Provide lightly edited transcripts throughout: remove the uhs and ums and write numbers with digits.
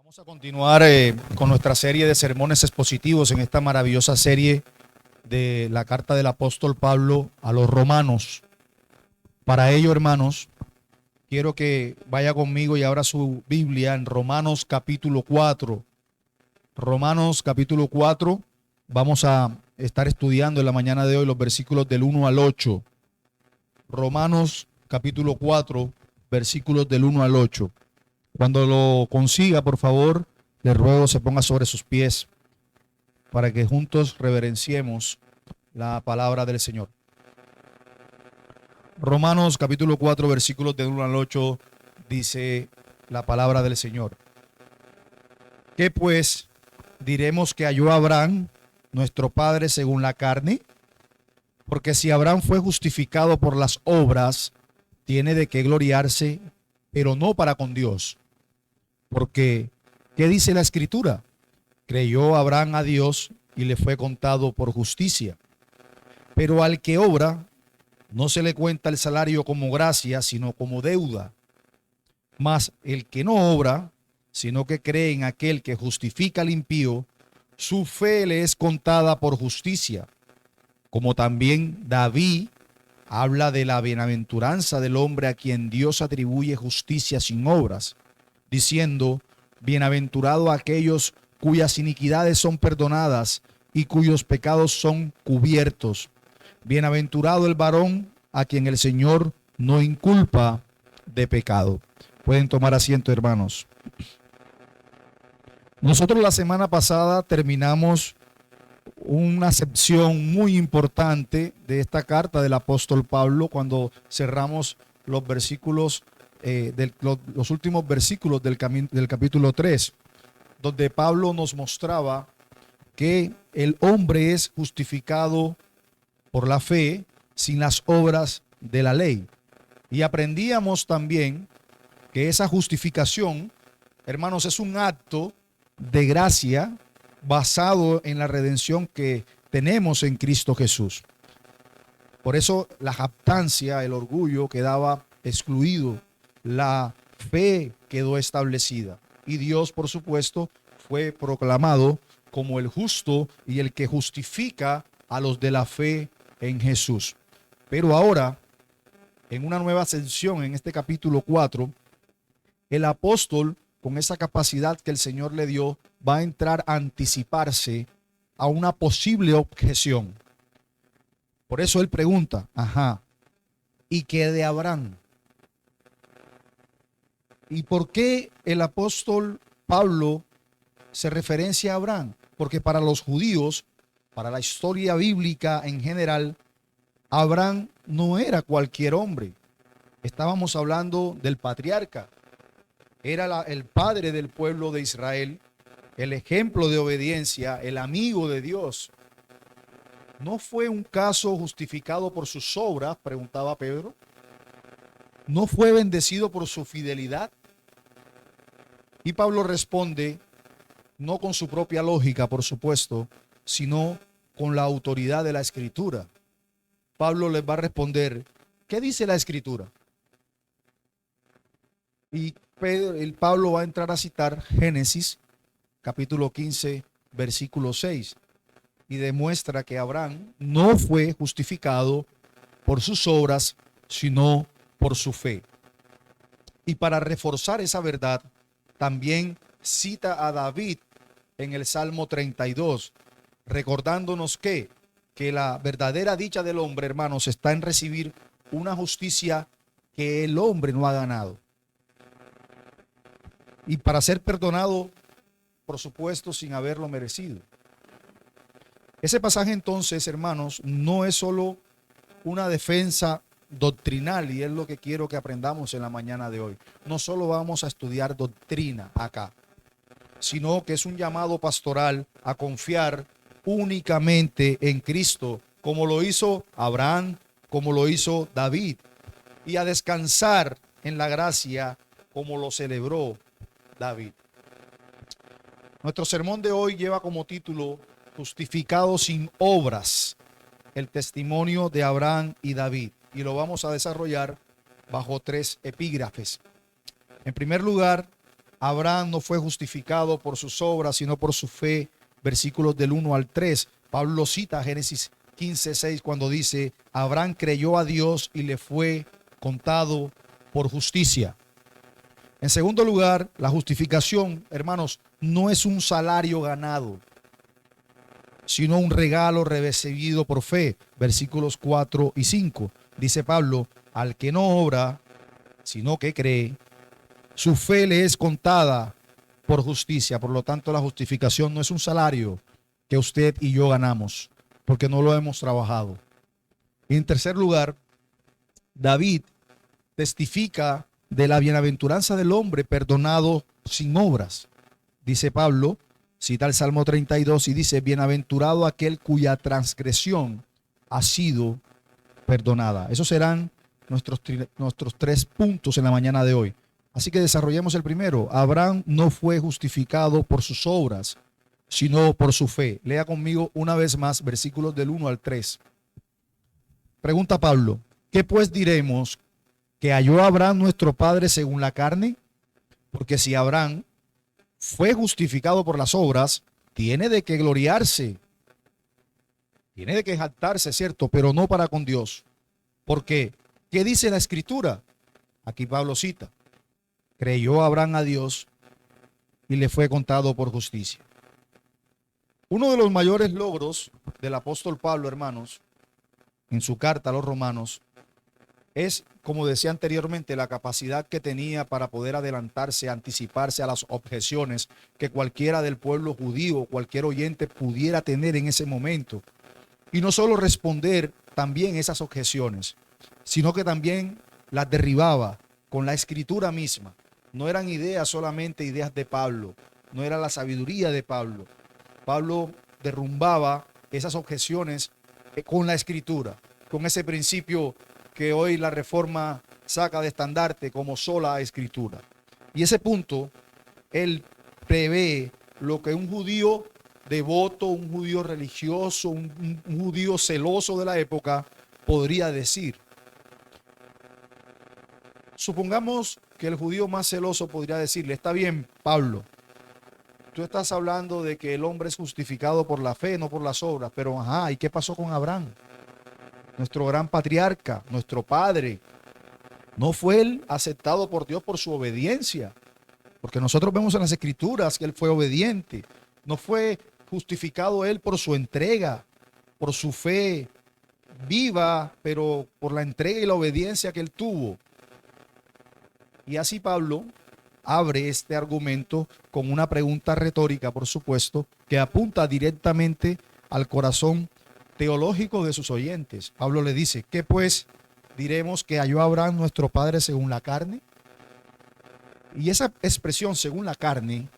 Vamos a continuar con nuestra serie de sermones expositivos en esta maravillosa serie de la carta del apóstol Pablo a los romanos. Para ello, hermanos, quiero que vaya conmigo y abra su Biblia en Romanos capítulo 4. Romanos capítulo 4, vamos a estar estudiando en la mañana de hoy los versículos del 1 al 8. Romanos capítulo 4, versículos del 1 al 8. Cuando lo consiga, por favor, le ruego se ponga sobre sus pies para que juntos reverenciemos la palabra del Señor. Romanos capítulo 4, versículos del 1 al 8, dice la palabra del Señor. ¿Qué pues diremos que halló Abraham, nuestro padre según la carne? Porque si Abraham fue justificado por las obras, tiene de qué gloriarse, pero no para con Dios. Porque, ¿qué dice la Escritura? Creyó Abraham a Dios y le fue contado por justicia. Pero al que obra, no se le cuenta el salario como gracia, sino como deuda. Mas el que no obra, sino que cree en aquel que justifica al impío, su fe le es contada por justicia. Como también David habla de la bienaventuranza del hombre a quien Dios atribuye justicia sin obras, diciendo: bienaventurado aquellos cuyas iniquidades son perdonadas y cuyos pecados son cubiertos. Bienaventurado el varón a quien el Señor no inculpa de pecado. Pueden tomar asiento, hermanos. Nosotros la semana pasada terminamos una sección muy importante de esta carta del apóstol Pablo cuando cerramos los versículos, los últimos versículos del capítulo 3, donde Pablo nos mostraba que el hombre es justificado por la fe sin las obras de la ley. Y aprendíamos también que esa justificación, hermanos, es un acto de gracia basado en la redención que tenemos en Cristo Jesús. Por eso la jactancia, el orgullo quedaba excluido, la fe quedó establecida y Dios, por supuesto, fue proclamado como el justo y el que justifica a los de la fe en Jesús. Pero ahora, en una nueva sección, en este capítulo 4, el apóstol, con esa capacidad que el Señor le dio, va a entrar a anticiparse a una posible objeción. Por eso él pregunta, ¿y qué de Abraham? ¿Y por qué el apóstol Pablo se referencia a Abraham? Porque para los judíos, para la historia bíblica en general, Abraham no era cualquier hombre. Estábamos hablando del patriarca. Era el padre del pueblo de Israel, el ejemplo de obediencia, el amigo de Dios. ¿No fue un caso justificado por sus obras?, preguntaba Pedro. ¿No fue bendecido por su fidelidad? Y Pablo responde, no con su propia lógica, por supuesto, sino con la autoridad de la Escritura. Pablo les va a responder, ¿qué dice la Escritura? Y Pablo va a entrar a citar Génesis capítulo 15, versículo 6, y demuestra que Abraham no fue justificado por sus obras, sino por su fe. Y para reforzar esa verdad, también cita a David en el Salmo 32, recordándonos que la verdadera dicha del hombre, hermanos, está en recibir una justicia que el hombre no ha ganado. Y para ser perdonado, por supuesto, sin haberlo merecido. Ese pasaje entonces, hermanos, no es solo una defensa doctrinal, y es lo que quiero que aprendamos en la mañana de hoy. No solo vamos a estudiar doctrina acá, sino que es un llamado pastoral a confiar únicamente en Cristo, como lo hizo Abraham, como lo hizo David, y a descansar en la gracia como lo celebró David. Nuestro sermón de hoy lleva como título Justificado sin obras, el testimonio de Abraham y David, y lo vamos a desarrollar bajo tres epígrafes. En primer lugar, Abraham no fue justificado por sus obras, sino por su fe. Versículos del 1 al 3. Pablo cita Génesis 15:6 cuando dice: Abraham creyó a Dios y le fue contado por justicia. En segundo lugar, la justificación, hermanos, no es un salario ganado, sino un regalo recibido por fe. Versículos 4 y 5. Dice Pablo: al que no obra, sino que cree, su fe le es contada por justicia. Por lo tanto, la justificación no es un salario que usted y yo ganamos, porque no lo hemos trabajado. Y en tercer lugar, David testifica de la bienaventuranza del hombre perdonado sin obras. Dice Pablo, cita el Salmo 32 y dice: bienaventurado aquel cuya transgresión ha sido perdonada. Esos serán nuestros 3 puntos en la mañana de hoy. Así que desarrollemos el primero. Abraham no fue justificado por sus obras, sino por su fe. Lea conmigo una vez más versículos del 1 al 3. Pregunta Pablo: ¿qué pues diremos? ¿Que halló Abraham nuestro padre según la carne? Porque si Abraham fue justificado por las obras, tiene de qué gloriarse, tiene de qué jactarse, ¿cierto? Pero no para con Dios. ¿Por qué? ¿Qué dice la Escritura? Aquí Pablo cita: creyó Abraham a Dios y le fue contado por justicia. Uno de los mayores logros del apóstol Pablo, hermanos, en su carta a los romanos, es, como decía anteriormente, la capacidad que tenía para poder adelantarse, anticiparse a las objeciones que cualquiera del pueblo judío, cualquier oyente pudiera tener en ese momento. Y no solo responder también esas objeciones, sino que también las derribaba con la Escritura misma. No eran ideas solamente ideas de Pablo, no era la sabiduría de Pablo. Pablo derrumbaba esas objeciones con la Escritura, con ese principio que hoy la Reforma saca de estandarte como sola Escritura. Y ese punto, él prevé lo que un judío devoto, un judío religioso, un judío celoso de la época podría decir. Supongamos que el judío más celoso podría decirle: está bien, Pablo, tú estás hablando de que el hombre es justificado por la fe, no por las obras, pero ¿y qué pasó con Abraham? Nuestro gran patriarca, nuestro padre, ¿no fue él aceptado por Dios por su obediencia? Porque nosotros vemos en las Escrituras que él fue obediente. ¿No fue justificado él por su entrega, por su fe viva, pero por la entrega y la obediencia que él tuvo? Y así Pablo abre este argumento con una pregunta retórica, por supuesto, que apunta directamente al corazón teológico de sus oyentes. Pablo le dice: ¿qué pues diremos? ¿Que halló Abraham nuestro padre según la carne? Y esa expresión según la carne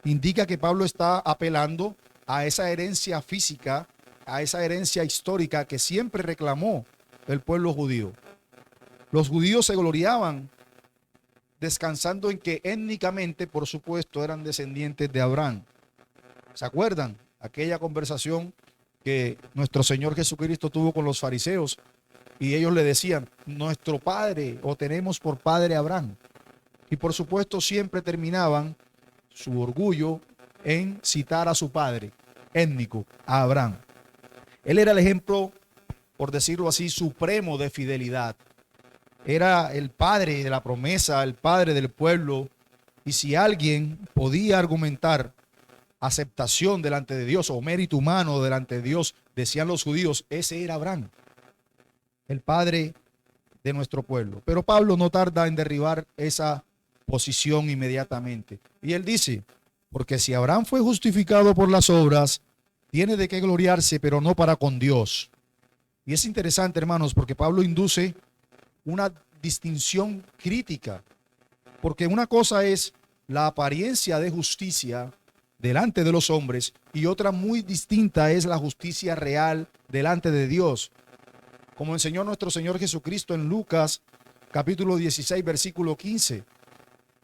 indica que Pablo está apelando a esa herencia física, a esa herencia histórica que siempre reclamó el pueblo judío. Los judíos se gloriaban descansando en que étnicamente, por supuesto, eran descendientes de Abraham. ¿Se acuerdan? Aquella conversación que nuestro Señor Jesucristo tuvo con los fariseos, y ellos le decían: nuestro padre, o tenemos por padre Abraham. Y por supuesto siempre terminaban su orgullo en citar a su padre étnico, a Abraham. Él era el ejemplo, por decirlo así, supremo de fidelidad. Era el padre de la promesa, el padre del pueblo. Y si alguien podía argumentar aceptación delante de Dios o mérito humano delante de Dios, decían los judíos, ese era Abraham, el padre de nuestro pueblo. Pero Pablo no tarda en derribar esa posición inmediatamente. Y él dice: porque si Abraham fue justificado por las obras, tiene de qué gloriarse, pero no para con Dios. Y es interesante, hermanos, porque Pablo induce una distinción crítica, porque una cosa es la apariencia de justicia delante de los hombres y otra muy distinta es la justicia real delante de Dios. Como enseñó nuestro Señor Jesucristo en Lucas capítulo 16 versículo 15.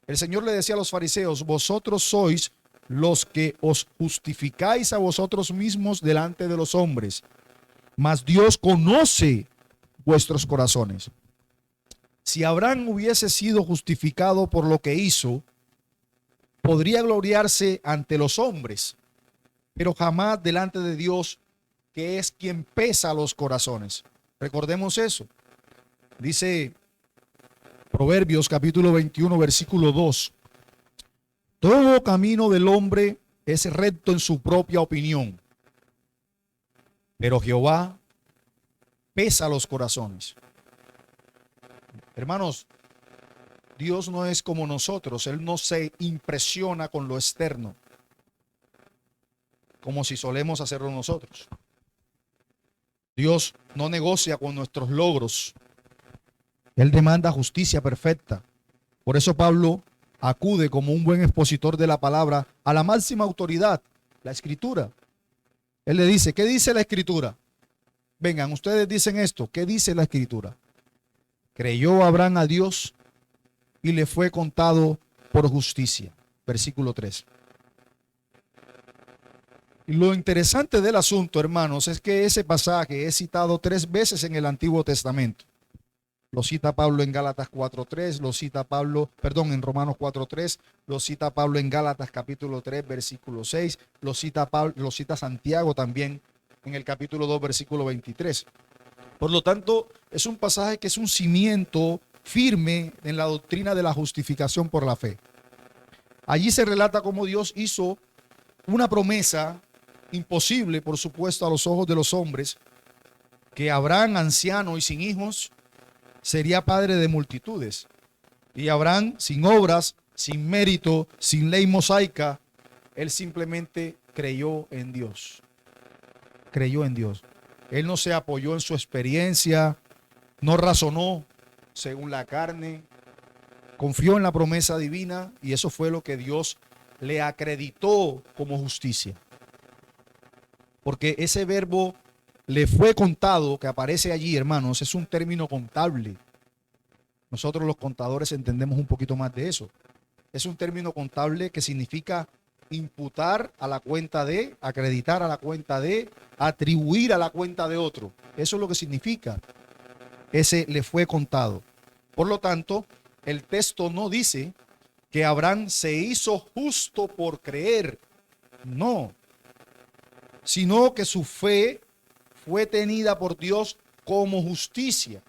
El Señor le decía a los fariseos: vosotros sois los que os justificáis a vosotros mismos delante de los hombres, mas Dios conoce vuestros corazones. Si Abraham hubiese sido justificado por lo que hizo, podría gloriarse ante los hombres, pero jamás delante de Dios, que es quien pesa los corazones. Recordemos eso. Dice Proverbios capítulo 21, versículo 2. Todo camino del hombre es recto en su propia opinión, pero Jehová pesa los corazones. Hermanos, Dios no es como nosotros. Él no se impresiona con lo externo, como si solemos hacerlo nosotros. Dios no negocia con nuestros logros. Él demanda justicia perfecta. Por eso Pablo acude como un buen expositor de la palabra a la máxima autoridad, la Escritura. Él le dice, ¿qué dice la Escritura? Vengan, ustedes dicen esto, ¿qué dice la Escritura? Creyó Abraham a Dios y le fue contado por justicia. Versículo 3. Y lo interesante del asunto, hermanos, es que ese pasaje es citado 3 veces en el Antiguo Testamento. Lo cita Pablo en Gálatas 4:3, lo cita Pablo, perdón, en Romanos 4:3, lo cita Pablo en Gálatas capítulo 3, versículo 6, lo cita Santiago también en el capítulo 2, versículo 23. Por lo tanto, es un pasaje que es un cimiento firme en la doctrina de la justificación por la fe. Allí se relata cómo Dios hizo una promesa imposible, por supuesto, a los ojos de los hombres, que Abraham, anciano y sin hijos, sería padre de multitudes. Y Abraham, sin obras, sin mérito, sin ley mosaica, él simplemente creyó en Dios. Creyó en Dios. Él no se apoyó en su experiencia, no razonó según la carne, confió en la promesa divina y eso fue lo que Dios le acreditó como justicia. Porque ese verbo le fue contado, que aparece allí, hermanos, es un término contable. Nosotros los contadores entendemos un poquito más de eso. Es un término contable que significa imputar a la cuenta de, acreditar a la cuenta de, atribuir a la cuenta de otro. Eso es lo que significa. Ese le fue contado. Por lo tanto, el texto no dice que Abraham se hizo justo por creer. No. Sino que su fe fue tenida por Dios como justicia.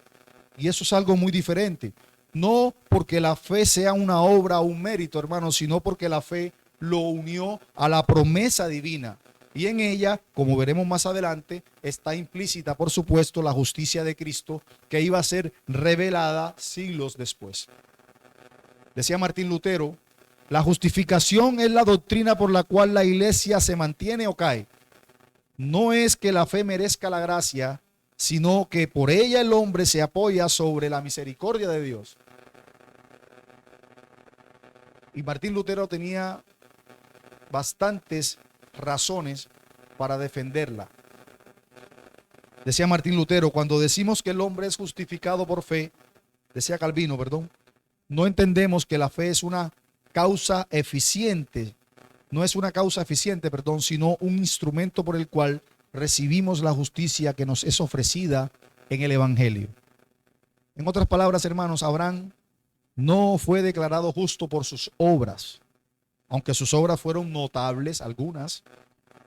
Y eso es algo muy diferente. No porque la fe sea una obra o un mérito, hermano, sino porque la fe lo unió a la promesa divina. Y en ella, como veremos más adelante, está implícita, por supuesto, la justicia de Cristo que iba a ser revelada siglos después. Decía Martín Lutero, la justificación es la doctrina por la cual la iglesia se mantiene o cae. No es que la fe merezca la gracia, sino que por ella el hombre se apoya sobre la misericordia de Dios. Y Martín Lutero tenía bastantes razones para defenderla. Decía Martín Lutero, cuando decimos que el hombre es justificado por fe, decía Calvino, perdón, no entendemos que la fe es una causa eficiente, no es una causa eficiente, perdón, sino un instrumento por el cual recibimos la justicia que nos es ofrecida en el Evangelio. En otras palabras, hermanos, Abraham no fue declarado justo por sus obras, aunque sus obras fueron notables, algunas.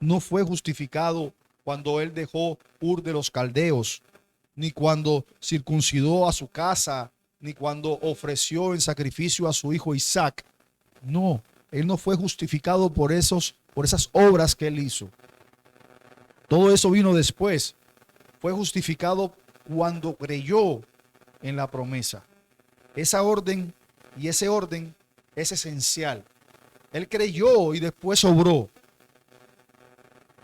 No fue justificado cuando él dejó Ur de los Caldeos, ni cuando circuncidó a su casa, ni cuando ofreció en sacrificio a su hijo Isaac. No, él no fue justificado por esas obras que él hizo. Todo eso vino después. Fue justificado cuando creyó en la promesa. Esa orden y ese orden es esencial. Él creyó y después obró.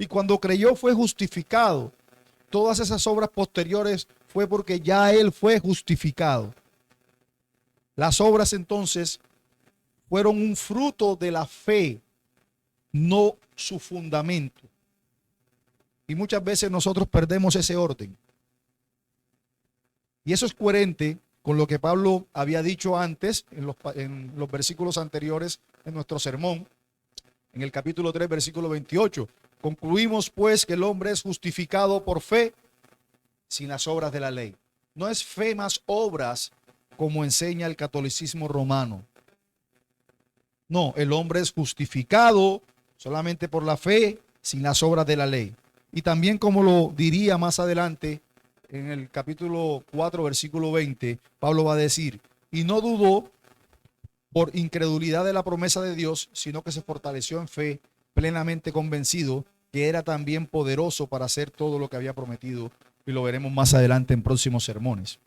Y cuando creyó fue justificado. Todas esas obras posteriores fue porque ya él fue justificado. Las obras entonces fueron un fruto de la fe, no su fundamento. Y muchas veces nosotros perdemos ese orden. Y eso es coherente con lo que Pablo había dicho antes en los versículos anteriores en nuestro sermón, en el capítulo 3, versículo 28. Concluimos pues que el hombre es justificado por fe sin las obras de la ley. No es fe más obras como enseña el catolicismo romano. No, el hombre es justificado solamente por la fe, sin las obras de la ley. Y también, como lo diría más adelante, en el capítulo 4, versículo 20, Pablo va a decir, y no dudó por incredulidad de la promesa de Dios, sino que se fortaleció en fe, plenamente convencido que era también poderoso para hacer todo lo que había prometido, y lo veremos más adelante en próximos sermones.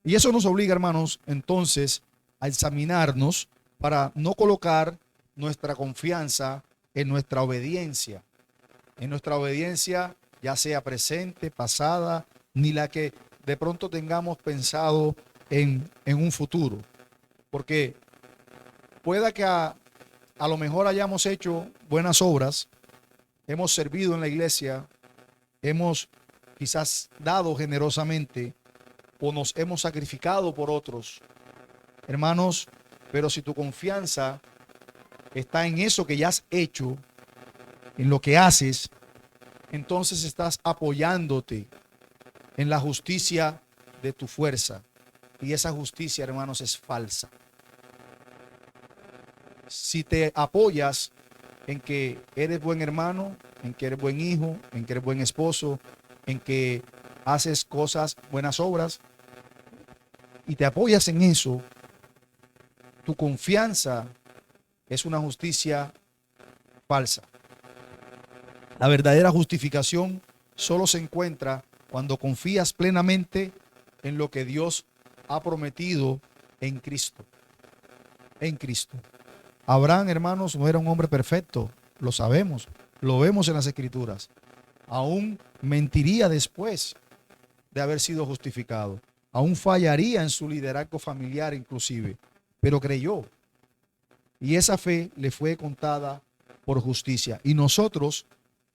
Y eso nos obliga, hermanos, entonces a examinarnos para no colocar nuestra confianza en nuestra obediencia, ya sea presente, pasada, ni la que de pronto tengamos pensado en un futuro. Porque pueda que a lo mejor hayamos hecho buenas obras, hemos servido en la iglesia, hemos quizás dado generosamente o nos hemos sacrificado por otros, hermanos, pero si tu confianza está en eso que ya has hecho, en lo que haces, entonces estás apoyándote en la justicia de tu fuerza. Y esa justicia, hermanos, es falsa. Si te apoyas en que eres buen hermano, en que eres buen hijo, en que eres buen esposo, en que haces cosas, buenas obras, y te apoyas en eso, tu confianza es una justicia falsa. La verdadera justificación solo se encuentra cuando confías plenamente en lo que Dios ha prometido en Cristo. En Cristo. Abraham, hermanos, no era un hombre perfecto, lo sabemos, lo vemos en las Escrituras. Aún mentiría después de haber sido justificado. Aún fallaría en su liderazgo familiar inclusive, pero creyó. Y esa fe le fue contada por justicia. Y nosotros,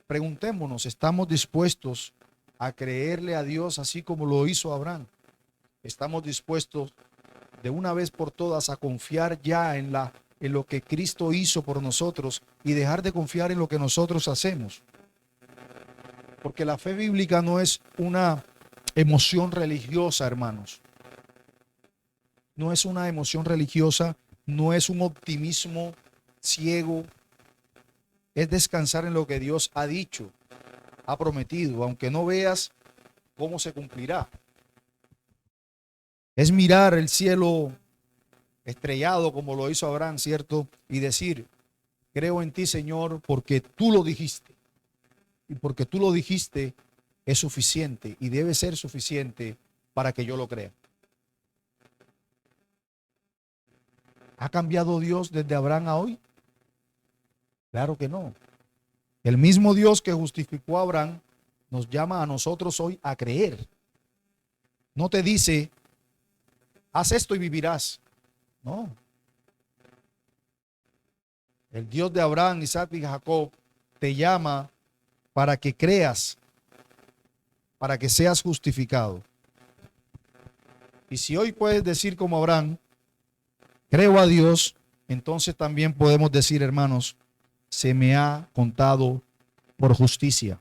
preguntémonos, ¿estamos dispuestos a creerle a Dios así como lo hizo Abraham? ¿Estamos dispuestos de una vez por todas a confiar ya en lo que Cristo hizo por nosotros y dejar de confiar en lo que nosotros hacemos? Porque la fe bíblica no es una emoción religiosa, hermanos. No es una emoción religiosa, no es un optimismo ciego. Es descansar en lo que Dios ha dicho, ha prometido, aunque no veas cómo se cumplirá. Es mirar el cielo estrellado como lo hizo Abraham, ¿cierto? Y decir, creo en ti, Señor, porque tú lo dijiste. Y porque tú lo dijiste es suficiente y debe ser suficiente para que yo lo crea. ¿Ha cambiado Dios desde Abraham a hoy? Claro que no. El mismo Dios que justificó a Abraham nos llama a nosotros hoy a creer. No te dice, haz esto y vivirás. No. El Dios de Abraham, Isaac y Jacob te llama para que creas, para que seas justificado. Y si hoy puedes decir como Abraham, creo a Dios, entonces también podemos decir, hermanos, se me ha contado por justicia,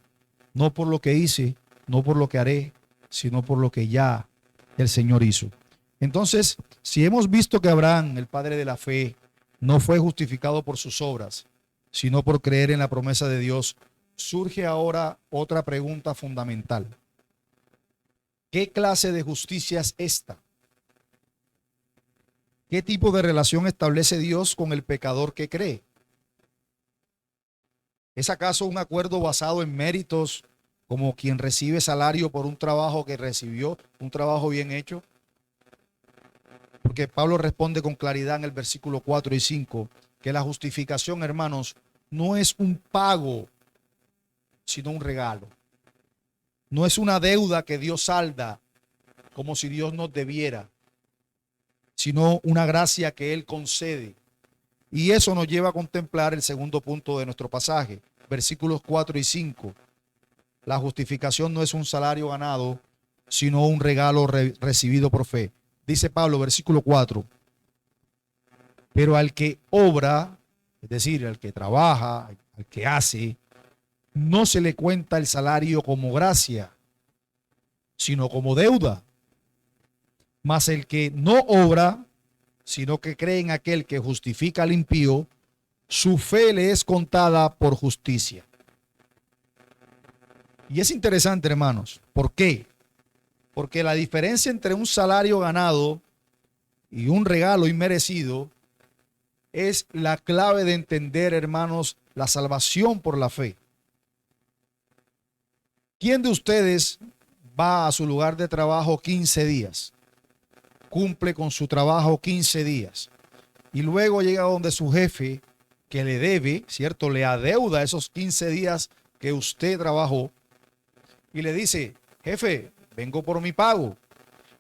no por lo que hice, no por lo que haré, sino por lo que ya el Señor hizo. Entonces, si hemos visto que Abraham, el padre de la fe, no fue justificado por sus obras, sino por creer en la promesa de Dios, surge ahora otra pregunta fundamental. ¿Qué clase de justicia es esta? ¿Qué tipo de relación establece Dios con el pecador que cree? ¿Es acaso un acuerdo basado en méritos, como quien recibe salario por un trabajo que recibió, un trabajo bien hecho? Porque Pablo responde con claridad en el versículo 4 y 5 que la justificación, hermanos, no es un pago, sino un regalo. No es una deuda que Dios salda como si Dios nos debiera, sino una gracia que Él concede. Y eso nos lleva a contemplar el segundo punto de nuestro pasaje, versículos 4 y 5. La justificación no es un salario ganado, sino un regalo recibido por fe. Dice Pablo, versículo 4, pero al que obra, es decir, al que trabaja, al que hace, no se le cuenta el salario como gracia, sino como deuda. Mas el que no obra, sino que cree en aquel que justifica al impío, su fe le es contada por justicia. Y es interesante, hermanos. ¿Por qué? Porque la diferencia entre un salario ganado y un regalo inmerecido es la clave de entender, hermanos, la salvación por la fe. ¿Quién de ustedes va a su lugar de trabajo 15 días? Cumple con su trabajo 15 días. Y luego llega donde su jefe, que le debe, ¿cierto? Le adeuda esos 15 días que usted trabajó. Y le dice, jefe, vengo por mi pago.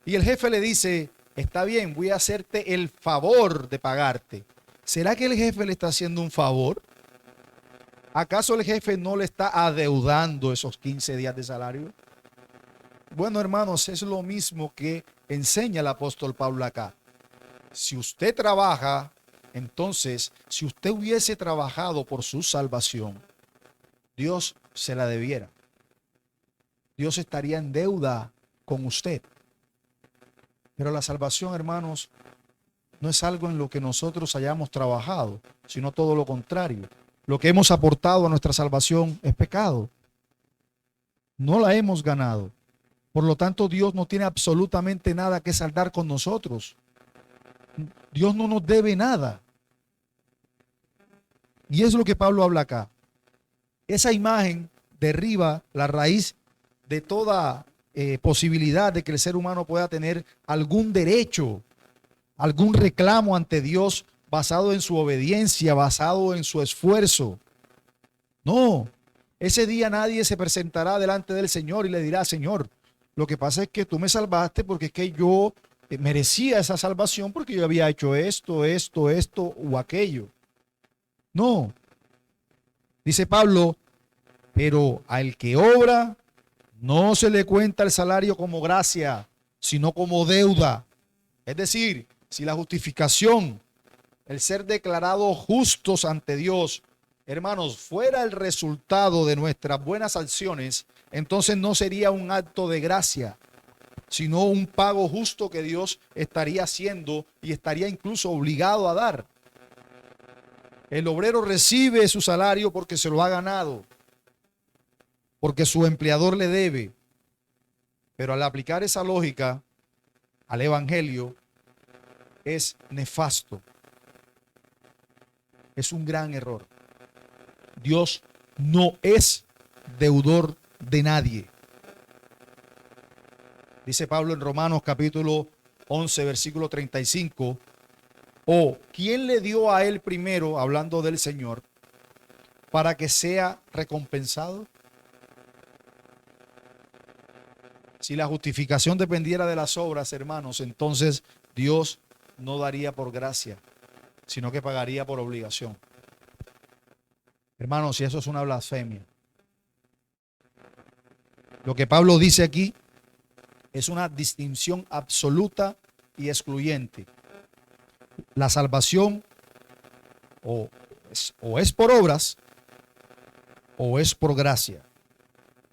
Y el jefe le dice, está bien, voy a hacerte el favor de pagarte. ¿Será que el jefe le está haciendo un favor? ¿Acaso el jefe no le está adeudando esos 15 días de salario? Bueno, hermanos, es lo mismo que enseña el apóstol Pablo acá. Si usted trabaja, entonces, si usted hubiese trabajado por su salvación, Dios se la debiera. Dios estaría en deuda con usted. Pero la salvación, hermanos, no es algo en lo que nosotros hayamos trabajado, sino todo lo contrario. Lo que hemos aportado a nuestra salvación es pecado. No la hemos ganado. Por lo tanto, Dios no tiene absolutamente nada que saldar con nosotros. Dios no nos debe nada. Y es lo que Pablo habla acá. Esa imagen derriba la raíz de toda posibilidad de que el ser humano pueda tener algún derecho, algún reclamo ante Dios basado en su obediencia, basado en su esfuerzo. No, ese día nadie se presentará delante del Señor y le dirá, Señor, lo que pasa es que tú me salvaste porque es que yo merecía esa salvación porque yo había hecho esto o aquello. No, dice Pablo, pero al que obra no se le cuenta el salario como gracia, sino como deuda. Es decir, si la justificación, el ser declarados justos ante Dios, hermanos, fuera el resultado de nuestras buenas acciones, entonces no sería un acto de gracia, sino un pago justo que Dios estaría haciendo y estaría incluso obligado a dar. El obrero recibe su salario porque se lo ha ganado, porque su empleador le debe. Pero al aplicar esa lógica al evangelio es nefasto. Es un gran error. Dios no es deudor de nadie. Dice Pablo en Romanos capítulo 11, versículo 35. O, ¿quién le dio a él primero, hablando del Señor, para que sea recompensado? Si la justificación dependiera de las obras, hermanos, entonces Dios no daría por gracia, sino que pagaría por obligación. Hermanos, y eso es una blasfemia. Lo que Pablo dice aquí es una distinción absoluta y excluyente. La salvación o es por obras o es por gracia,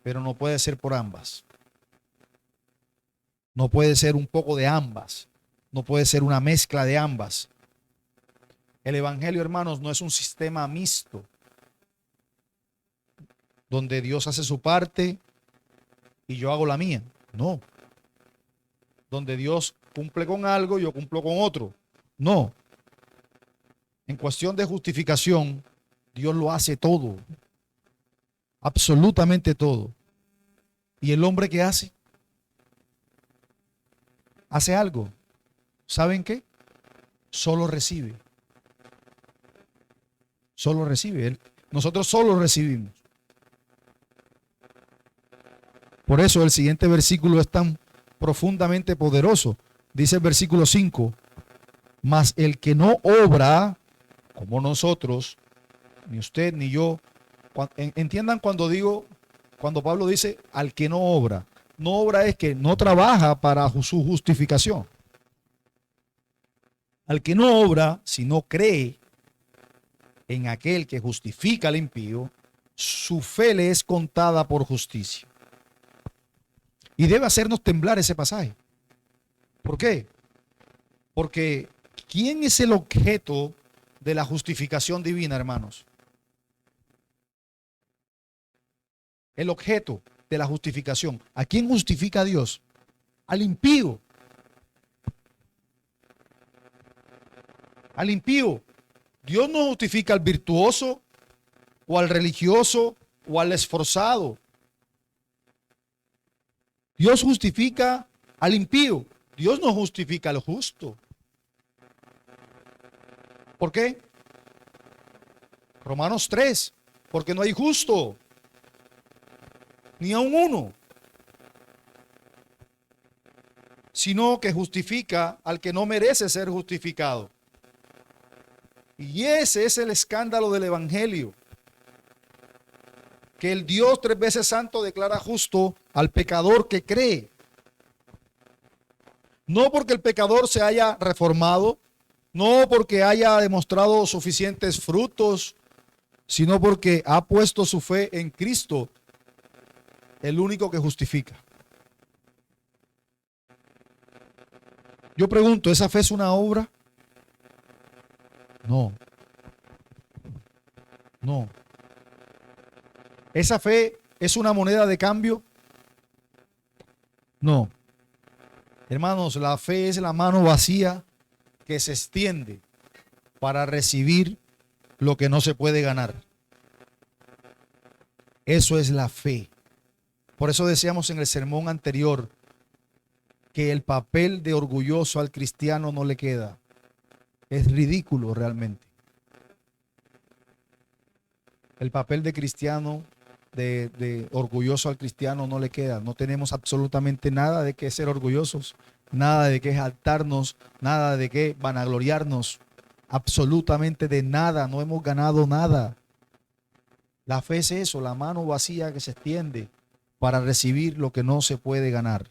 pero no puede ser por ambas. No puede ser un poco de ambas. No puede ser una mezcla de ambas. El evangelio, hermanos, no es un sistema mixto donde Dios hace su parte y yo hago la mía. No. Donde Dios cumple con algo y yo cumplo con otro. No. En cuestión de justificación, Dios lo hace todo. Absolutamente todo. ¿Y el hombre qué hace? Hace algo. ¿Saben qué? Solo recibe. Solo recibe. Nosotros solo recibimos. Por eso el siguiente versículo es tan profundamente poderoso. Dice el versículo 5. Mas el que no obra, como nosotros, ni usted ni yo, entiendan cuando Pablo dice al que no obra. No obra es que no trabaja para su justificación. Al que no obra, si no cree en aquel que justifica al impío, su fe le es contada por justicia. Y debe hacernos temblar ese pasaje. ¿Por qué? Porque ¿Quién es el objeto de la justificación divina, hermanos? El objeto de la justificación. ¿A quién justifica Dios? Al impío. Al impío. Dios no justifica al virtuoso o al religioso o al esforzado. Dios justifica al impío. Dios no justifica al justo. ¿Por qué? Romanos 3. Porque no hay justo, ni aun uno, sino que justifica al que no merece ser justificado. Y ese es el escándalo del evangelio, que el Dios tres veces santo declara justo al pecador que cree. No porque el pecador se haya reformado, no porque haya demostrado suficientes frutos, sino porque ha puesto su fe en Cristo, el único que justifica. Yo pregunto, ¿esa fe es una obra? No. No. ¿Esa fe es una moneda de cambio? No. Hermanos, la fe es la mano vacía que se extiende para recibir lo que no se puede ganar. Eso es la fe. Por eso decíamos en el sermón anterior que el papel de orgulloso al cristiano no le queda. Es ridículo realmente. El papel de cristiano, de orgulloso al cristiano no le queda. No tenemos absolutamente nada de qué ser orgullosos, nada de qué jactarnos, nada de qué vanagloriarnos. Absolutamente de nada, no hemos ganado nada. La fe es eso, la mano vacía que se extiende para recibir lo que no se puede ganar.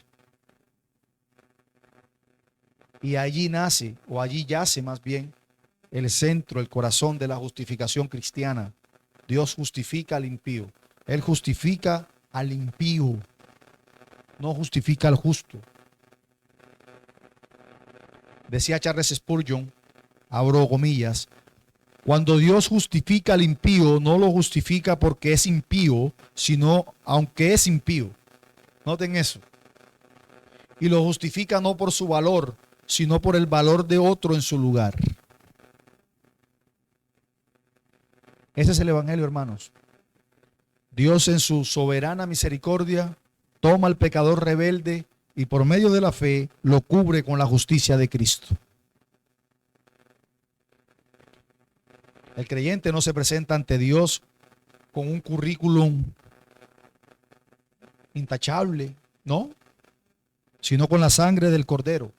Y allí nace, o allí yace más bien, el centro, el corazón de la justificación cristiana. Dios justifica al impío. Él justifica al impío, no justifica al justo. Decía Charles Spurgeon, abro comillas, cuando Dios justifica al impío, no lo justifica porque es impío, sino aunque es impío. Noten eso. Y lo justifica no por su valor, sino por el valor de otro en su lugar. Ese es el evangelio, hermanos. Dios en su soberana misericordia toma al pecador rebelde y por medio de la fe lo cubre con la justicia de Cristo. El creyente no se presenta ante Dios con un currículum intachable, ¿no? Sino con la sangre del Cordero.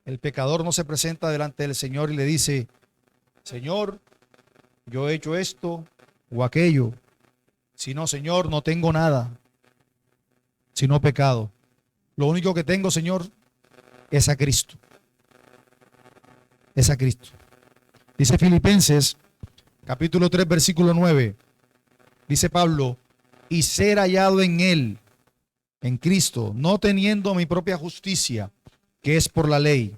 El pecador no se presenta delante del Señor y le dice, Señor, yo he hecho esto o aquello. Sino, Señor, no tengo nada, sino pecado. Lo único que tengo, Señor, es a Cristo. Es a Cristo. Dice Filipenses, capítulo 3, versículo 9. Dice Pablo, y ser hallado en Él, en Cristo, no teniendo mi propia justicia, que es por la ley,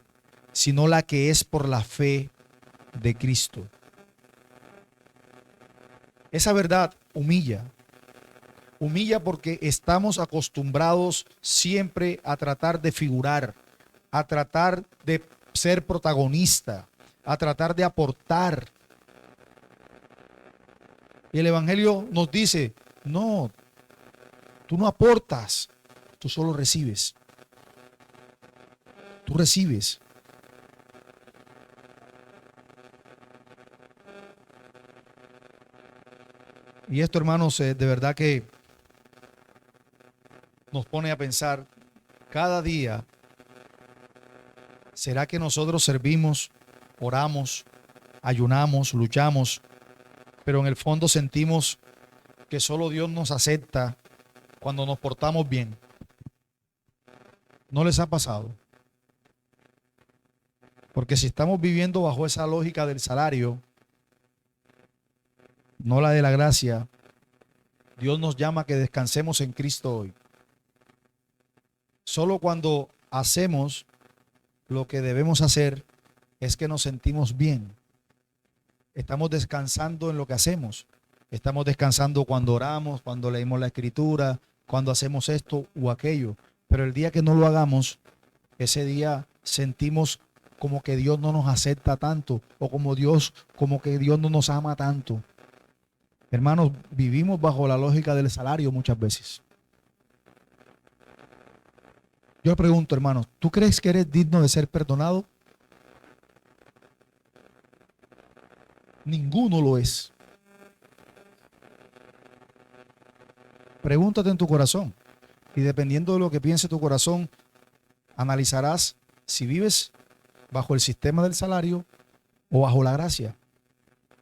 sino la que es por la fe de Cristo. Esa verdad humilla. Humilla porque estamos acostumbrados siempre a tratar de figurar, a tratar de ser protagonista, a tratar de aportar. Y el Evangelio nos dice, no, tú no aportas, tú solo recibes. Tú recibes. Y esto, hermanos, de verdad que nos pone a pensar cada día, ¿será que nosotros servimos, oramos, ayunamos, luchamos, pero en el fondo sentimos que solo Dios nos acepta cuando nos portamos bien? ¿No les ha pasado? Porque si estamos viviendo bajo esa lógica del salario, no la de la gracia, Dios nos llama a que descansemos en Cristo hoy. Solo cuando hacemos lo que debemos hacer es que nos sentimos bien. Estamos descansando en lo que hacemos. Estamos descansando cuando oramos, cuando leemos la escritura, cuando hacemos esto o aquello. Pero el día que no lo hagamos, ese día sentimos como que Dios no nos acepta tanto o como que Dios no nos ama tanto. Hermanos, vivimos bajo la lógica del salario muchas veces. Yo pregunto, hermanos, ¿tú crees que eres digno de ser perdonado? Ninguno lo es. Pregúntate en tu corazón y dependiendo de lo que piense tu corazón, analizarás si vives bajo el sistema del salario o bajo la gracia.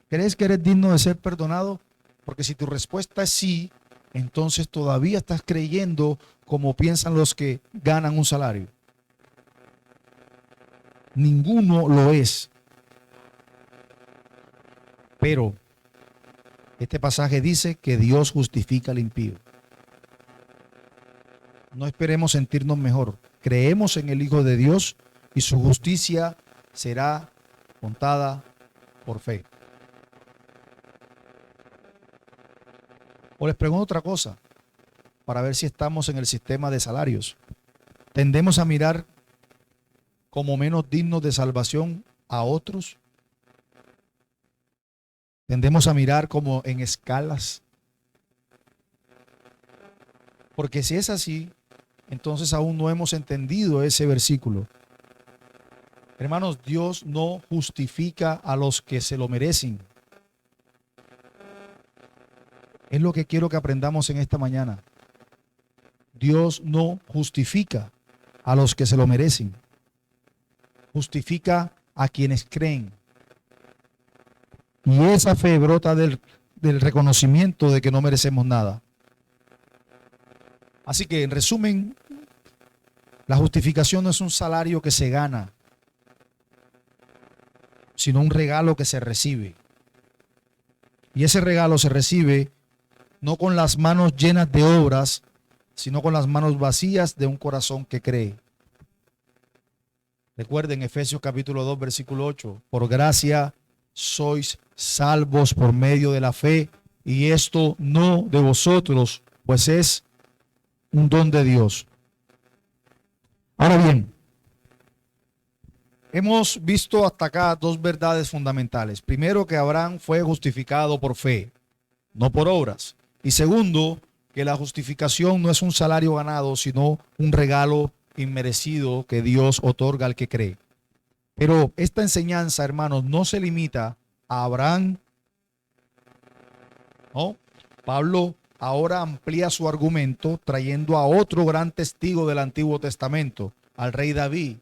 ¿Crees que eres digno de ser perdonado? Porque si tu respuesta es sí, entonces todavía estás creyendo como piensan los que ganan un salario. Ninguno lo es. Pero este pasaje dice que Dios justifica al impío. No esperemos sentirnos mejor. Creemos en el Hijo de Dios y su justicia será contada por fe. O les pregunto otra cosa, para ver si estamos en el sistema de salarios. ¿Tendemos a mirar como menos dignos de salvación a otros? ¿Tendemos a mirar como en escalas? Porque si es así, entonces aún no hemos entendido ese versículo. Hermanos, Dios no justifica a los que se lo merecen. Es lo que quiero que aprendamos en esta mañana. Dios no justifica a los que se lo merecen. Justifica a quienes creen. Y esa fe brota del reconocimiento de que no merecemos nada. Así que, en resumen, la justificación no es un salario que se gana, sino un regalo que se recibe. Y ese regalo se recibe no con las manos llenas de obras, sino con las manos vacías de un corazón que cree. Recuerden Efesios capítulo 2, versículo 8. Por gracia sois salvos por medio de la fe, y esto no de vosotros, pues es un don de Dios. Ahora bien, hemos visto hasta acá dos verdades fundamentales. Primero, que Abraham fue justificado por fe, no por obras. Y segundo, que la justificación no es un salario ganado, sino un regalo inmerecido que Dios otorga al que cree. Pero esta enseñanza, hermanos, no se limita a Abraham, ¿no? Pablo ahora amplía su argumento trayendo a otro gran testigo del Antiguo Testamento, al rey David,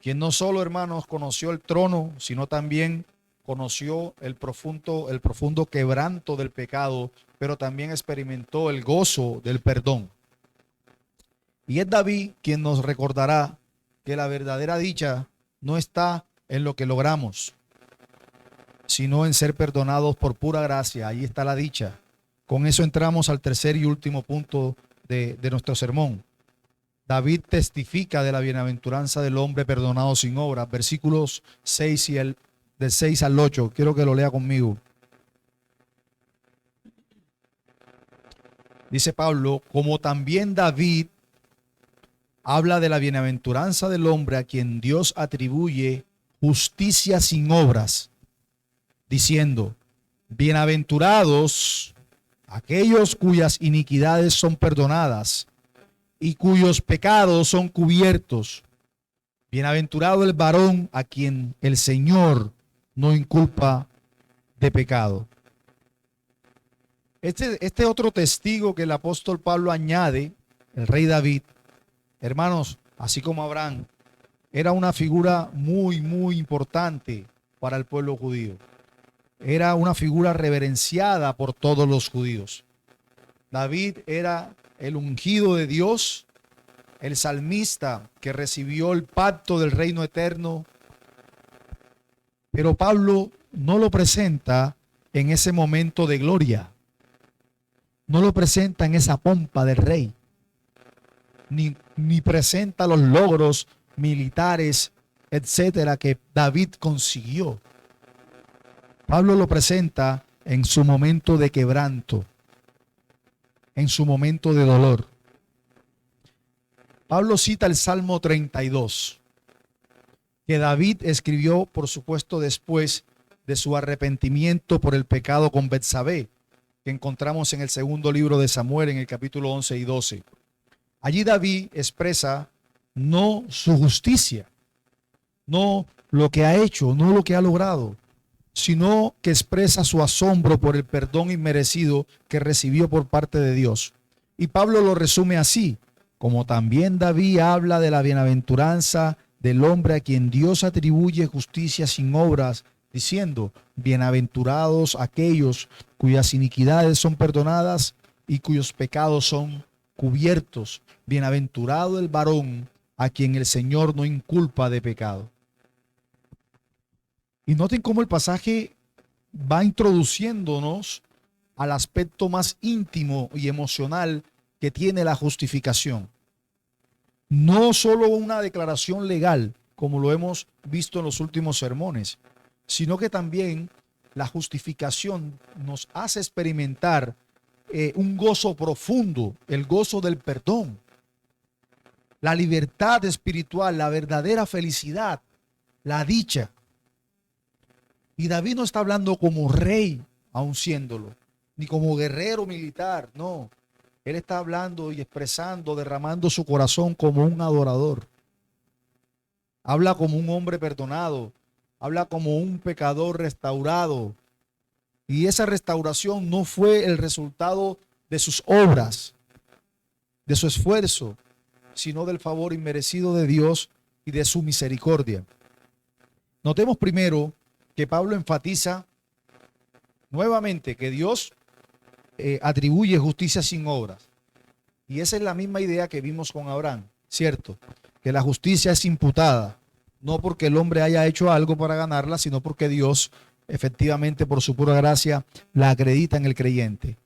quien no solo, hermanos, conoció el trono, sino también conoció el profundo quebranto del pecado, pero también experimentó el gozo del perdón. Y es David quien nos recordará que la verdadera dicha no está en lo que logramos, sino en ser perdonados por pura gracia. Ahí está la dicha. Con eso entramos al tercer y último punto de nuestro sermón. David testifica de la bienaventuranza del hombre perdonado sin obras. Versículos 6 del 6 al 8. Quiero que lo lea conmigo. Dice Pablo, como también David habla de la bienaventuranza del hombre a quien Dios atribuye justicia sin obras, diciendo, bienaventurados aquellos cuyas iniquidades son perdonadas y cuyos pecados son cubiertos. Bienaventurado el varón a quien el Señor no inculpa de pecado. Este otro testigo que el apóstol Pablo añade, el rey David, hermanos, así como Abraham, era una figura muy, muy importante para el pueblo judío. Era una figura reverenciada por todos los judíos. David era el ungido de Dios, el salmista que recibió el pacto del reino eterno. Pero Pablo no lo presenta en ese momento de gloria. No lo presenta en esa pompa del rey. Ni presenta los logros militares, etcétera, que David consiguió. Pablo lo presenta en su momento de quebranto, en su momento de dolor. Pablo cita el Salmo 32, que David escribió, por supuesto, después de su arrepentimiento por el pecado con Betsabé, que encontramos en el segundo libro de Samuel, en el capítulo 11 y 12. Allí David expresa no su justicia, no lo que ha hecho, no lo que ha logrado, sino que expresa su asombro por el perdón inmerecido que recibió por parte de Dios. Y Pablo lo resume así: como también David habla de la bienaventuranza del hombre a quien Dios atribuye justicia sin obras, diciendo: bienaventurados aquellos cuyas iniquidades son perdonadas y cuyos pecados son cubiertos. Bienaventurado el varón a quien el Señor no inculpa de pecado. Y noten cómo el pasaje va introduciéndonos al aspecto más íntimo y emocional que tiene la justificación. No solo una declaración legal, como lo hemos visto en los últimos sermones, sino que también la justificación nos hace experimentar un gozo profundo, el gozo del perdón, la libertad espiritual, la verdadera felicidad, la dicha. Y David no está hablando como rey, aun siéndolo, ni como guerrero militar, no. Él está hablando y expresando, derramando su corazón como un adorador. Habla como un hombre perdonado, habla como un pecador restaurado. Y esa restauración no fue el resultado de sus obras, de su esfuerzo, sino del favor inmerecido de Dios y de su misericordia. Notemos primero que Pablo enfatiza nuevamente que Dios atribuye justicia sin obras. Y esa es la misma idea que vimos con Abraham, ¿cierto? Que la justicia es imputada, no porque el hombre haya hecho algo para ganarla, sino porque Dios, efectivamente, por su pura gracia, la acredita en el creyente.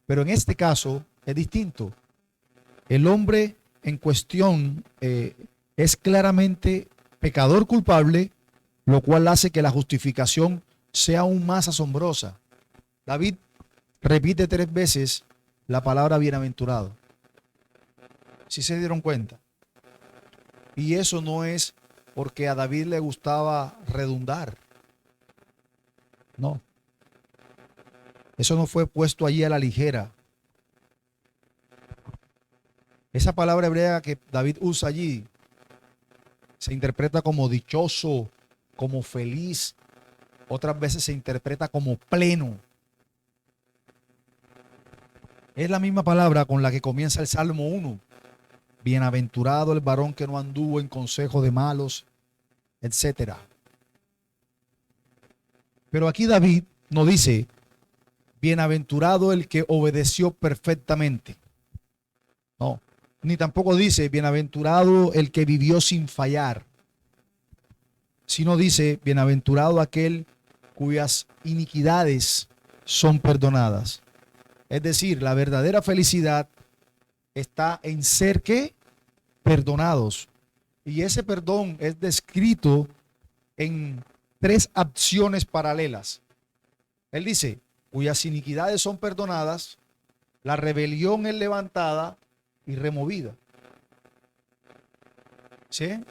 Pero en este caso es distinto. El hombre en cuestión es claramente pecador culpable, lo cual hace que la justificación sea aún más asombrosa. David repite 3 veces la palabra bienaventurado. ¿Sí se dieron cuenta? Y eso no es porque a David le gustaba redundar. No. Eso no fue puesto allí a la ligera. Esa palabra hebrea que David usa allí se interpreta como dichoso, como feliz. Otras veces se interpreta como pleno. Es la misma palabra con la que comienza el Salmo 1. Bienaventurado el varón que no anduvo en consejo de malos, etc. Pero aquí David no dice, bienaventurado el que obedeció perfectamente. No, ni tampoco dice, bienaventurado el que vivió sin fallar. Sino dice, bienaventurado aquel cuyas iniquidades son perdonadas. Es decir, la verdadera felicidad está en ser ¿qué? Perdonados. Y ese perdón es descrito en 3 acciones paralelas. Él dice, cuyas iniquidades son perdonadas, la rebelión es levantada y removida. ¿Sí?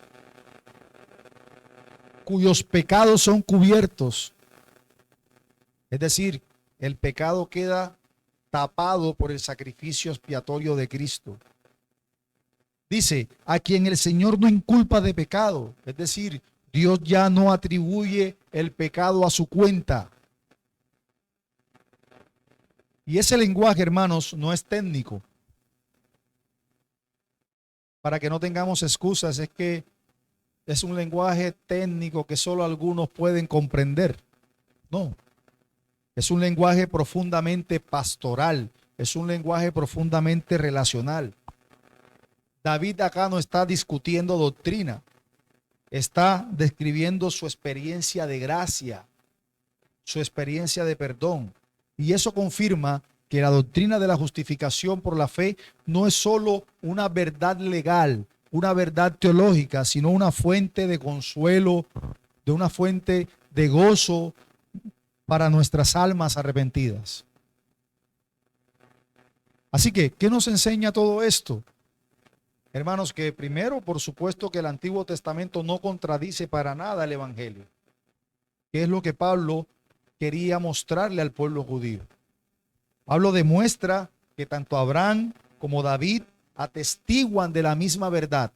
Cuyos pecados son cubiertos. Es decir, el pecado queda tapado por el sacrificio expiatorio de Cristo. Dice, a quien el Señor no inculpa de pecado. Es decir, Dios ya no atribuye el pecado a su cuenta. Y ese lenguaje, hermanos, no es técnico. Para que no tengamos excusas, es que es un lenguaje técnico que solo algunos pueden comprender. No. Es un lenguaje profundamente pastoral. Es un lenguaje profundamente relacional. David acá no está discutiendo doctrina. Está describiendo su experiencia de gracia, su experiencia de perdón. Y eso confirma que la doctrina de la justificación por la fe no es solo una verdad legal, una verdad teológica, sino una fuente de consuelo, de una fuente de gozo para nuestras almas arrepentidas. Así que, ¿qué nos enseña todo esto? Hermanos, que primero, por supuesto, que el Antiguo Testamento no contradice para nada el Evangelio, que es lo que Pablo quería mostrarle al pueblo judío. Pablo demuestra que tanto Abraham como David atestiguan de la misma verdad,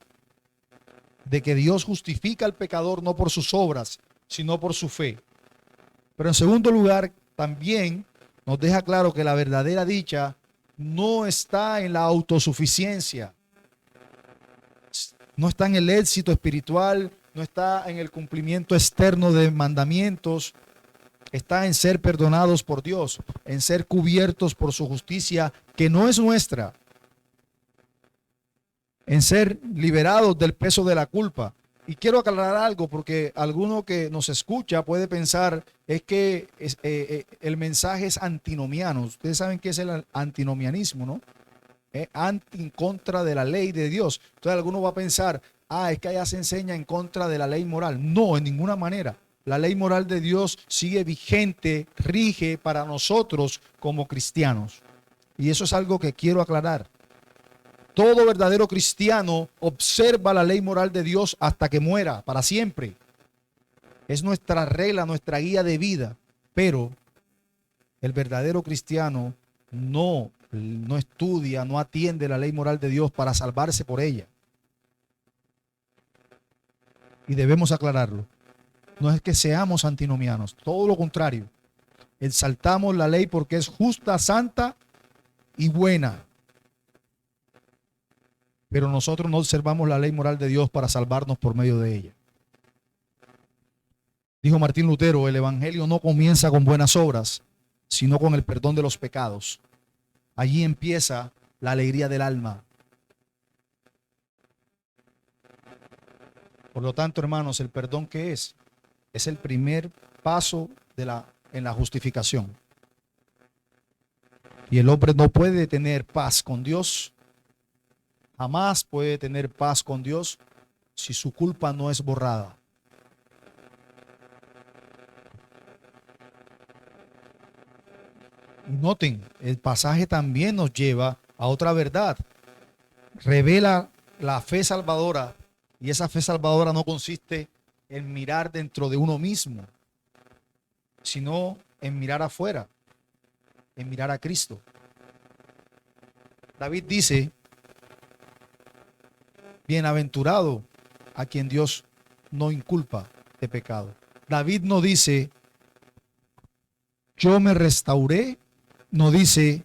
de que Dios justifica al pecador no por sus obras, sino por su fe. Pero en segundo lugar, también nos deja claro que la verdadera dicha no está en la autosuficiencia, no está en el éxito espiritual, no está en el cumplimiento externo de mandamientos, está en ser perdonados por Dios, en ser cubiertos por su justicia, que no es nuestra, en ser liberados del peso de la culpa. Y quiero aclarar algo, porque alguno que nos escucha puede pensar es que el mensaje es antinomiano. Ustedes saben qué es el antinomianismo, ¿no? En contra de la ley de Dios. Entonces alguno va a pensar, es que allá se enseña en contra de la ley moral. No, en ninguna manera. La ley moral de Dios sigue vigente, rige para nosotros como cristianos. Y eso es algo que quiero aclarar. Todo verdadero cristiano observa la ley moral de Dios hasta que muera, para siempre. Es nuestra regla, nuestra guía de vida. Pero el verdadero cristiano no estudia, no atiende la ley moral de Dios para salvarse por ella. Y debemos aclararlo. No es que seamos antinomianos, todo lo contrario. Exaltamos la ley porque es justa, santa y buena. Pero nosotros no observamos la ley moral de Dios para salvarnos por medio de ella. Dijo Martín Lutero, el evangelio no comienza con buenas obras, sino con el perdón de los pecados. Allí empieza la alegría del alma. Por lo tanto, hermanos, el perdón, ¿qué es? Es el primer paso en la justificación. Y el hombre no puede tener paz con Dios, jamás puede tener paz con Dios si su culpa no es borrada. Y noten, el pasaje también nos lleva a otra verdad. Revela la fe salvadora, y esa fe salvadora no consiste en mirar dentro de uno mismo, sino en mirar afuera, en mirar a Cristo. David dice, bienaventurado a quien Dios no inculpa de pecado. David no dice, yo me restauré, no dice,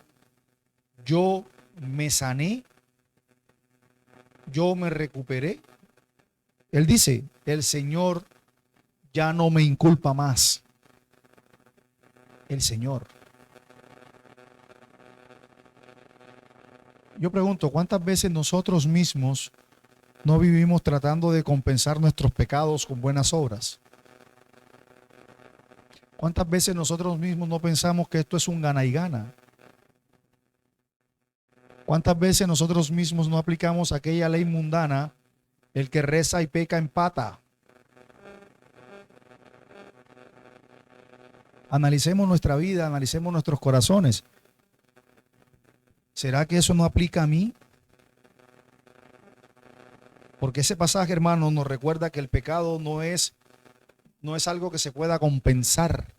yo me sané, yo me recuperé. Él dice, el Señor ya no me inculpa más. El Señor. Yo pregunto, ¿cuántas veces nosotros mismos no vivimos tratando de compensar nuestros pecados con buenas obras? ¿Cuántas veces nosotros mismos no pensamos que esto es un gana y gana? ¿Cuántas veces nosotros mismos no aplicamos aquella ley mundana, el que reza y peca empata? Analicemos nuestra vida, analicemos nuestros corazones. ¿Será que eso no aplica a mí? Porque ese pasaje, hermano, nos recuerda que el pecado no es algo que se pueda compensar.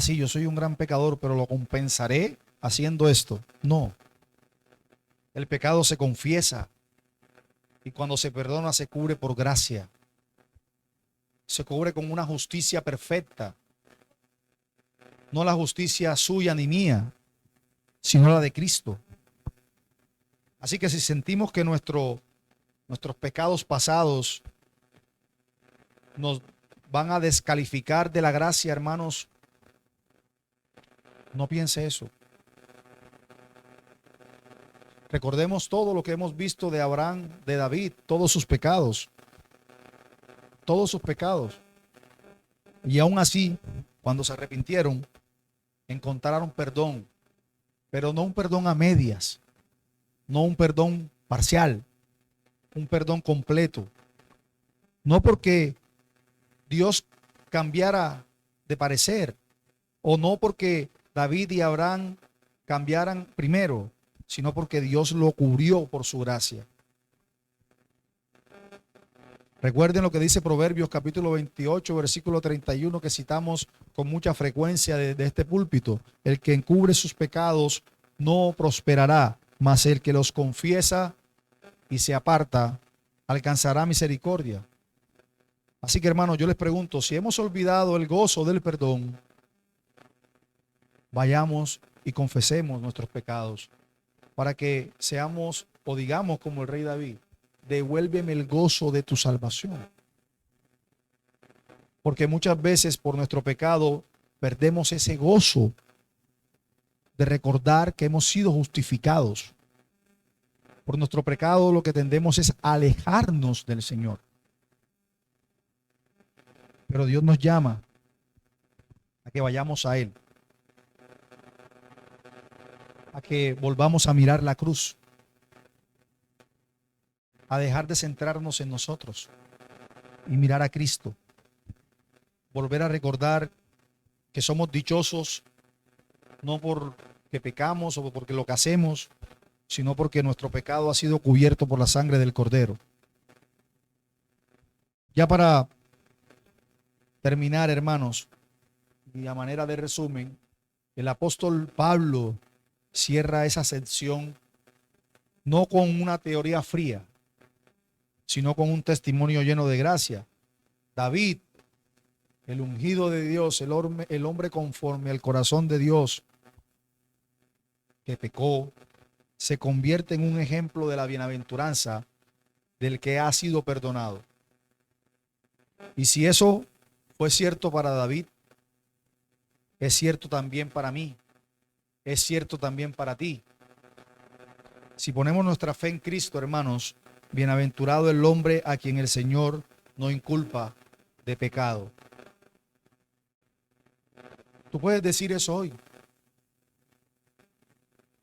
Sí, yo soy un gran pecador, pero lo compensaré haciendo esto. No. El pecado se confiesa y cuando se perdona se cubre por gracia. Se cubre con una justicia perfecta. No la justicia suya ni mía, sino la de Cristo. Así que si sentimos que nuestros pecados pasados nos van a descalificar de la gracia, hermanos, no piense eso. Recordemos todo lo que hemos visto de Abraham, de David, todos sus pecados. Todos sus pecados. Y aún así, cuando se arrepintieron, encontraron perdón. Pero no un perdón a medias, no un perdón parcial, un perdón completo. No porque Dios cambiara de parecer, o no porque David y Abraham cambiaran primero, sino porque Dios lo cubrió por su gracia. Recuerden lo que dice Proverbios capítulo 28, versículo 31, que citamos con mucha frecuencia de este púlpito. El que encubre sus pecados no prosperará, mas el que los confiesa y se aparta alcanzará misericordia. Así que, hermanos, yo les pregunto, si hemos olvidado el gozo del perdón, vayamos y confesemos nuestros pecados para que seamos o digamos como el rey David: devuélveme el gozo de tu salvación. Porque muchas veces por nuestro pecado perdemos ese gozo de recordar que hemos sido justificados. Por nuestro pecado lo que tendemos es alejarnos del Señor. Pero Dios nos llama a que vayamos a Él, a que volvamos a mirar la cruz, a dejar de centrarnos en nosotros y mirar a Cristo. Volver a recordar que somos dichosos no porque pecamos o porque lo que hacemos, sino porque nuestro pecado ha sido cubierto por la sangre del Cordero. Ya para terminar, hermanos, y a manera de resumen, el apóstol Pablo cierra esa sección no con una teoría fría, sino con un testimonio lleno de gracia. David, el ungido de Dios, el hombre conforme al corazón de Dios, que pecó, se convierte en un ejemplo de la bienaventuranza del que ha sido perdonado. Y si eso fue cierto para David, es cierto también para mí, es cierto también para ti. Si ponemos nuestra fe en Cristo, hermanos, bienaventurado el hombre a quien el Señor no inculpa de pecado. Tú puedes decir eso hoy.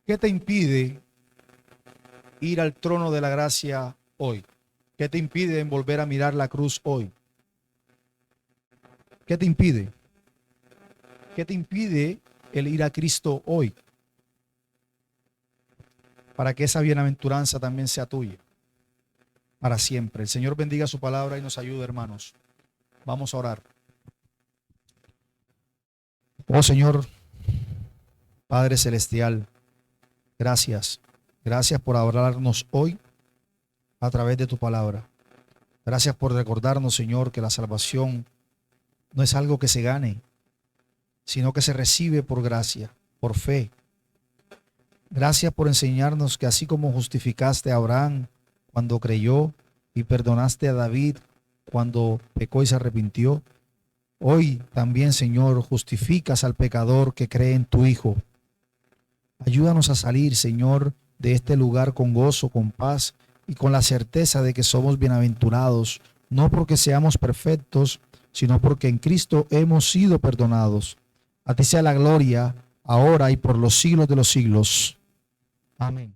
¿Qué te impide ir al trono de la gracia hoy? ¿Qué te impide en volver a mirar la cruz hoy? ¿Qué te impide? ¿Qué te impide el ir a Cristo hoy? Para que esa bienaventuranza también sea tuya para siempre. El Señor bendiga su palabra y nos ayude, hermanos. Vamos a orar. Oh Señor, Padre Celestial, gracias. Gracias por hablarnos hoy a través de tu palabra. Gracias por recordarnos, Señor, que la salvación no es algo que se gane, sino que se recibe por gracia, por fe. Gracias por enseñarnos que así como justificaste a Abraham cuando creyó y perdonaste a David cuando pecó y se arrepintió, hoy también, Señor, justificas al pecador que cree en tu Hijo. Ayúdanos a salir, Señor, de este lugar con gozo, con paz y con la certeza de que somos bienaventurados, no porque seamos perfectos, sino porque en Cristo hemos sido perdonados. A ti sea la gloria, ahora y por los siglos de los siglos. Amén.